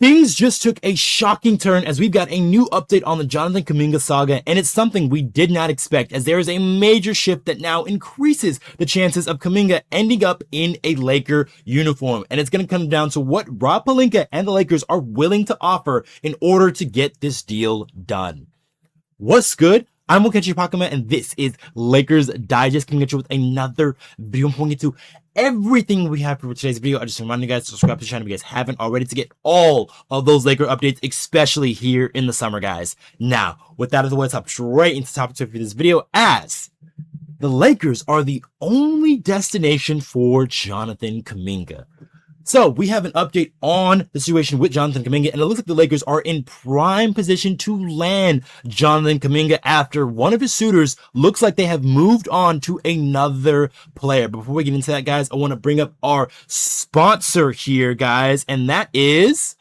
Things just took a shocking turn as we've got a new update on the Jonathan Kuminga saga, and it's something we did not expect, as there is a major shift that now increases the chances of Kuminga ending up in a Laker uniform. And it's going to come down to what Rob Pelinka and the Lakers are willing to offer in order to get this deal done. What's good? I'm Okechi Apakama, and this is Lakers Digest, coming at you with another video. I'm pointing to everything we have for today's video. I just remind you guys to subscribe to the channel if you guys haven't already to get all of those Laker updates, especially here in the summer, guys. Now, with that out of the way, let's hop straight into topic 2 for this video, as the Lakers are the only destination for Jonathan Kuminga. So we have an update on the situation with Jonathan Kuminga, and it looks like the Lakers are in prime position to land Jonathan Kuminga after one of his suitors looks like they have moved on to another player. Before we get into that, guys, I want to bring up our sponsor here, guys, and that is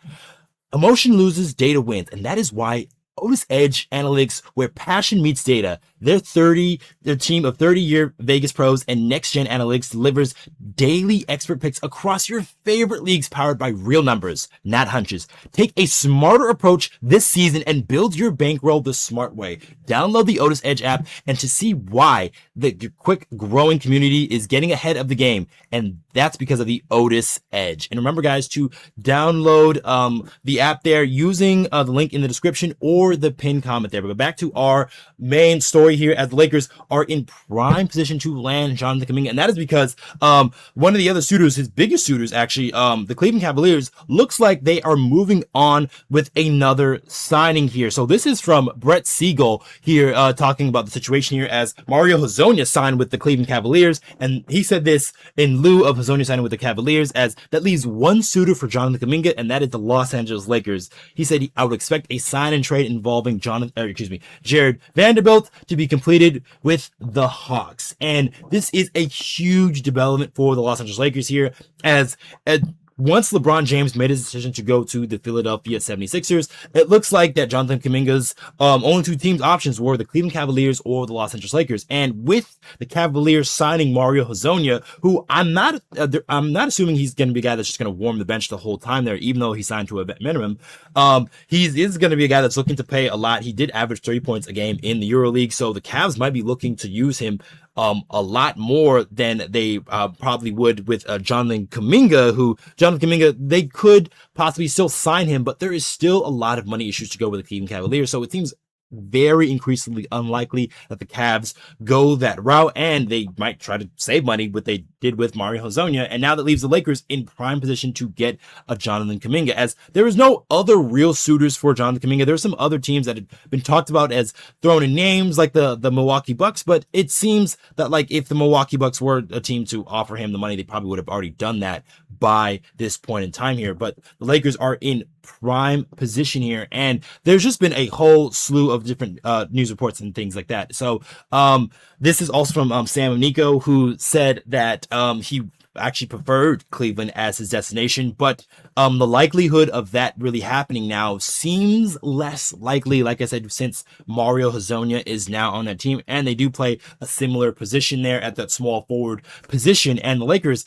Emotion Loses, Data Wins, and that is why Otis Edge Analytics, where passion meets data. Their team of 30-year Vegas pros and next-gen analytics delivers daily expert picks across your favorite leagues, powered by real numbers, not hunches. Take a smarter approach this season and build your bankroll the smart way. Download the Otis Edge app and to see why the quick growing community is getting ahead of the game. And that's because of the Otis Edge. And remember, guys, to download the app there using the link in the description or the pinned comment there. But back to our main story here, as the Lakers are in prime position to land Jonathan Kuminga, and that is because one of the other suitors, his biggest suitors actually, the Cleveland Cavaliers, looks like they are moving on with another signing here. So this is from Brett Siegel here, talking about the situation here, as Mario Hezonja signed with the Cleveland Cavaliers, and he said this in lieu of Hezonja signing with the Cavaliers, as that leaves one suitor for Jonathan Kuminga, and that is the Los Angeles Lakers. He said I would expect a sign and trade involving Jared Vanderbilt to be completed with the Hawks. And this is a huge development for the Los Angeles Lakers here, as once LeBron James made his decision to go to the Philadelphia 76ers, it looks like that Jonathan Kuminga's only two teams options were the Cleveland Cavaliers or the Los Angeles Lakers. And with the Cavaliers signing Mario Hezonja, who I'm not assuming he's going to be a guy that's just going to warm the bench the whole time there, even though he signed to a vet minimum. He is going to be a guy that's looking to pay a lot. He did average 30 points a game in the EuroLeague, so the Cavs might be looking to use him a lot more than they probably would with Jonathan Kuminga, they could possibly still sign him, but there is still a lot of money issues to go with the Cleveland Cavaliers, so it seems very increasingly unlikely that the Cavs go that route, and they might try to save money, what they did with Mario Hezonja, and now that leaves the Lakers in prime position to get a Jonathan Kuminga, as there is no other real suitors for Jonathan Kuminga. There's some other teams that have been talked about as thrown in names, like the Milwaukee Bucks, but it seems that, like, if the Milwaukee Bucks were a team to offer him the money, they probably would have already done that by this point in time here. But the Lakers are in prime position here, and there's just been a whole slew of different news reports and things like that. So this is also from Sam Nico, who said that he actually preferred Cleveland as his destination, but the likelihood of that really happening now seems less likely, like I said, since Mario Hezonja is now on that team, and they do play a similar position there at that small forward position, and the Lakers,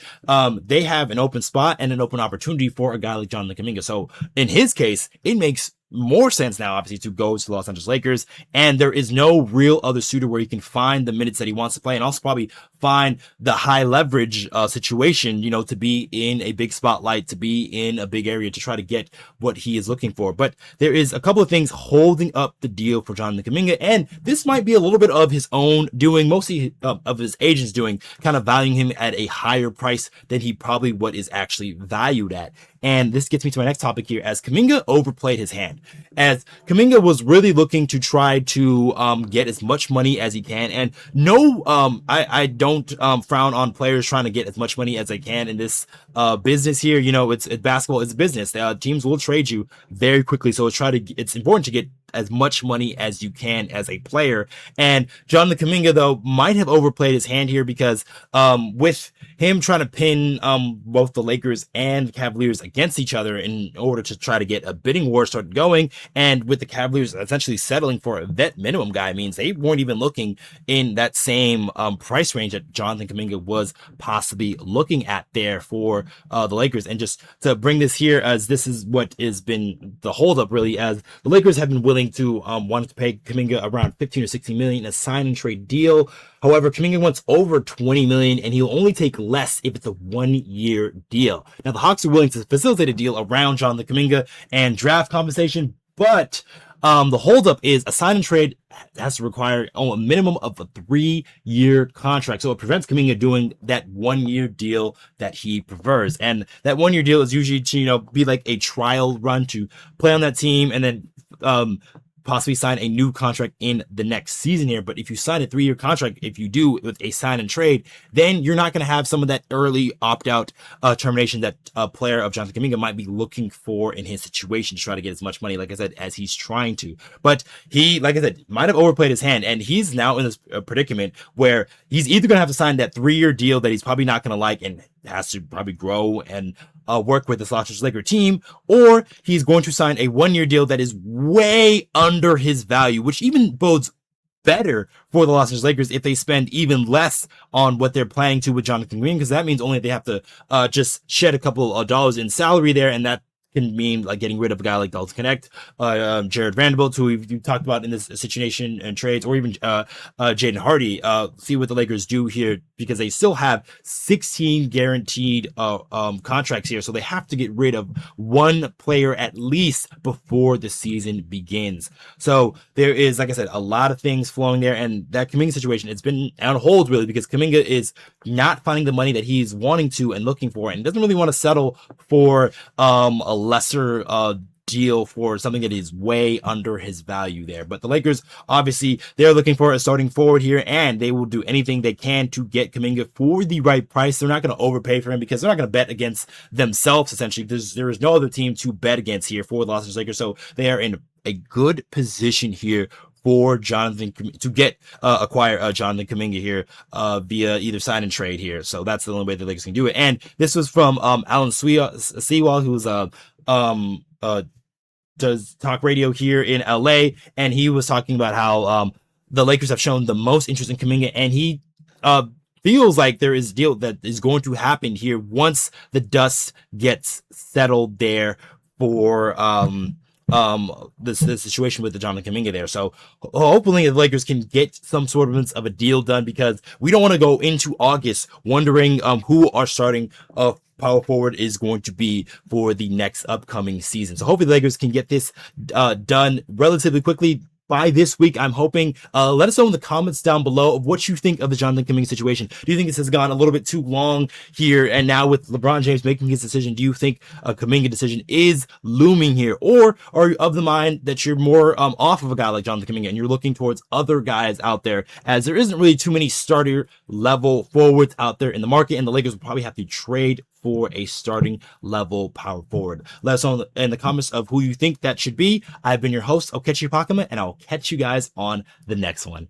they have an open spot and an open opportunity for a guy like Jonathan Kuminga. So in his case, it makes more sense now, obviously, to go to the Los Angeles Lakers, and there is no real other suitor where he can find the minutes that he wants to play, and also probably find the high leverage situation, you know, to be in a big spotlight, to be in a big area, to try to get what he is looking for. But there is a couple of things holding up the deal for Jonathan Kuminga, and this might be a little bit of his own doing, mostly of his agents doing, kind of valuing him at a higher price than he probably what is actually valued at. And this gets me to my next topic here, as Kuminga overplayed his hand, as Kuminga was really looking to try to get as much money as he can. And no, I don't frown on players trying to get as much money as they can in this business here. You know, it's basketball, it's business. Teams will trade you very quickly, so it's important to get as much money as you can as a player. And Jonathan Kuminga, though, might have overplayed his hand here because with him trying to pin both the Lakers and Cavaliers against each other in order to try to get a bidding war started going, and with the Cavaliers essentially settling for a vet minimum guy, means they weren't even looking in that same price range that Jonathan Kuminga was possibly looking at there for the Lakers. And just to bring this here, as this is what has been the holdup really, as the Lakers have been willing to want to pay Kuminga around 15 or 16 million in a sign and trade deal. However, Kuminga wants over 20 million, and he'll only take less if it's a 1-year deal. Now, the Hawks are willing to facilitate a deal around Jonathan Kuminga and draft compensation, but the holdup is a sign and trade has to require a minimum of a 3-year contract. So it prevents Kuminga doing that 1-year deal that he prefers. And that 1-year deal is usually to, be like a trial run to play on that team and then, possibly sign a new contract in the next season here. But if you sign a 3-year contract, if you do with a sign and trade, then you're not going to have some of that early opt-out termination that a player of Jonathan Kuminga might be looking for in his situation to try to get as much money, like I said, as he's trying to. But he, like I said, might have overplayed his hand, and he's now in this predicament where he's either going to have to sign that 3-year deal that he's probably not going to like and has to probably grow and work with the Los Angeles Lakers team, or he's going to sign a 1-year deal that is way under his value, which even bodes better for the Los Angeles Lakers if they spend even less on what they're planning to with Jonathan Green, because that means only they have to just shed a couple of dollars in salary there, and that can mean like getting rid of a guy like Dalton Connect, Jared Vanderbilt, who we've talked about in this situation and trades, or even Jaden Hardy. See what the Lakers do here, because they still have 16 guaranteed contracts here, so they have to get rid of one player at least before the season begins. So there is, like I said, a lot of things flowing there, and that Kuminga situation, it's been on hold really because Kuminga is not finding the money that he's wanting to and looking for, and doesn't really want to settle for a lesser deal for something that is way under his value there. But the Lakers, obviously, they're looking for a starting forward here, and they will do anything they can to get Kuminga for the right price. They're not going to overpay for him because they're not going to bet against themselves, essentially. There is no other team to bet against here for the Los Angeles Lakers, so they are in a good position here for Jonathan to get acquire Jonathan Kuminga here via either sign and trade here. So that's the only way the Lakers can do it. And this was from Alan Sewell, who's does talk radio here in LA, and he was talking about how the Lakers have shown the most interest in Kuminga, and he feels like there is a deal that is going to happen here once the dust gets settled there for this situation with the Jonathan Kuminga there. So hopefully the Lakers can get some sort of a deal done, because we don't want to go into August wondering who our starting power forward is going to be for the next upcoming season. So hopefully the Lakers can get this done relatively quickly. By this week, I'm hoping. Let us know in the comments down below of what you think of the Jonathan Kuminga situation. Do you think this has gone a little bit too long here? And now with LeBron James making his decision, do you think a Kuminga decision is looming here? Or are you of the mind that you're more off of a guy like Jonathan Kuminga and you're looking towards other guys out there, as there isn't really too many starter level forwards out there in the market, and the Lakers will probably have to trade for a starting level power forward? Let us know in the comments of who you think that should be. I've been your host, Okechi Apakama, and I'll catch you guys on the next one.